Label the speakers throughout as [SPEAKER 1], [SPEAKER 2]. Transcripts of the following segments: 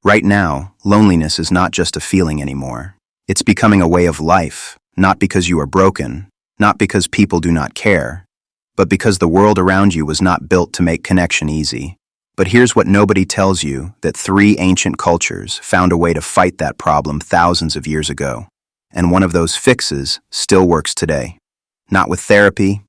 [SPEAKER 1] Right now, loneliness is not just a feeling anymore. It's becoming a way of life, not because you are broken, not because people do not care, but because the world around you was not built to make connection easy. But here's what nobody tells you, that 3 ancient cultures found a way to fight that problem thousands of years ago. And one of those fixes still works today. Not with therapy,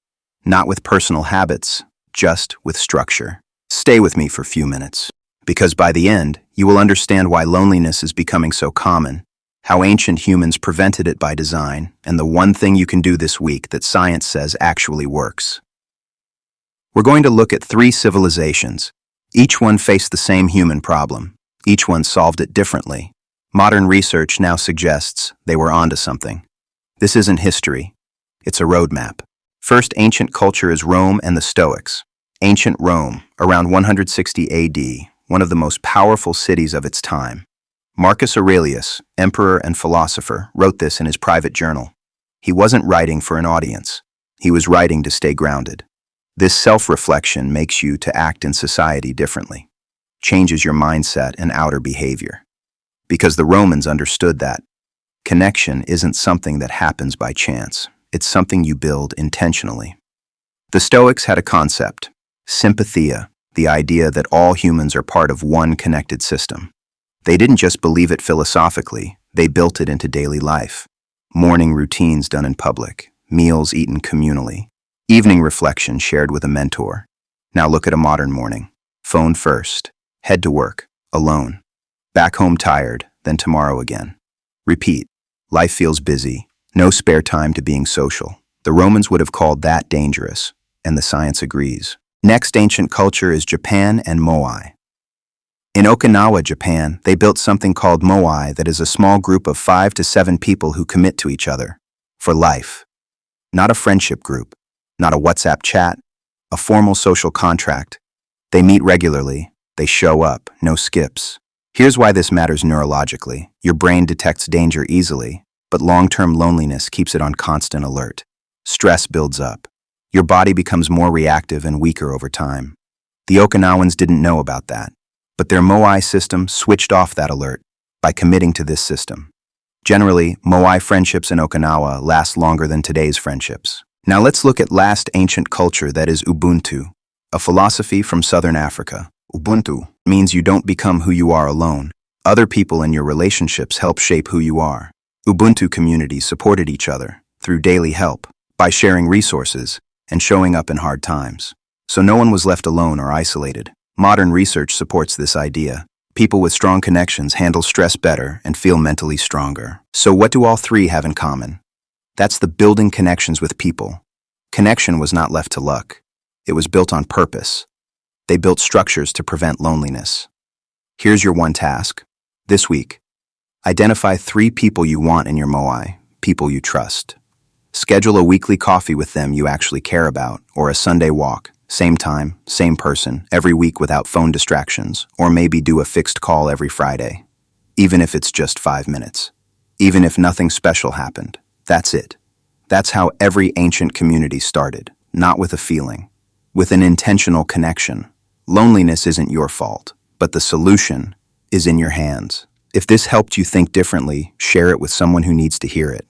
[SPEAKER 1] not with personal habits, just with structure. Stay with me for a few minutes, because by the end, you will understand why loneliness is becoming so common, how ancient humans prevented it by design, and the one thing you can do this week that science says actually works. We're going to look at 3 civilizations. Each one faced the same human problem. Each one solved it differently. Modern research now suggests they were onto something. This isn't history. It's a roadmap. First ancient culture is Rome and the Stoics. Ancient Rome, around 160 AD, one of the most powerful cities of its time. Marcus Aurelius, emperor and philosopher, wrote this in his private journal. He wasn't writing for an audience. He was writing to stay grounded. This self-reflection makes you to act in society differently, changes your mindset and outer behavior. Because the Romans understood that connection isn't something that happens by chance. It's something you build intentionally. The Stoics had a concept, sympathia, the idea that all humans are part of one connected system. They didn't just believe it philosophically, they built it into daily life. Morning routines done in public, meals eaten communally, evening reflection shared with a mentor. Now look at a modern morning. Phone first, head to work, alone. Back home tired, then tomorrow again. Repeat. Life feels busy, no spare time to being social. The Romans would have called that dangerous, and the science agrees. Next ancient culture is Japan and Moai. In Okinawa, Japan, they built something called Moai, that is a small group of 5 to 7 people who commit to each other for life. Not a friendship group, not a WhatsApp chat, a formal social contract. They meet regularly, they show up, no skips. Here's why this matters neurologically. Your brain detects danger easily, but long-term loneliness keeps it on constant alert. Stress builds up. Your body becomes more reactive and weaker over time. The Okinawans didn't know about that, but their Moai system switched off that alert by committing to this system. Generally, Moai friendships in Okinawa last longer than today's friendships. Now let's look at last ancient culture, that is Ubuntu, a philosophy from Southern Africa. Ubuntu means you don't become who you are alone. Other people in your relationships help shape who you are. Ubuntu communities supported each other through daily help, by sharing resources and showing up in hard times. So no one was left alone or isolated. Modern research supports this idea. People with strong connections handle stress better and feel mentally stronger. So what do all 3 have in common? That's the building connections with people. Connection was not left to luck. It was built on purpose. They built structures to prevent loneliness. Here's your one task. This week, identify 3 people you want in your Moai, people you trust. Schedule a weekly coffee with them you actually care about, or a Sunday walk, same time, same person, every week without phone distractions, or maybe do a fixed call every Friday. Even if it's just 5 minutes. Even if nothing special happened. That's it. That's how every ancient community started, not with a feeling, with an intentional connection. Loneliness isn't your fault, but the solution is in your hands. If this helped you think differently, share it with someone who needs to hear it.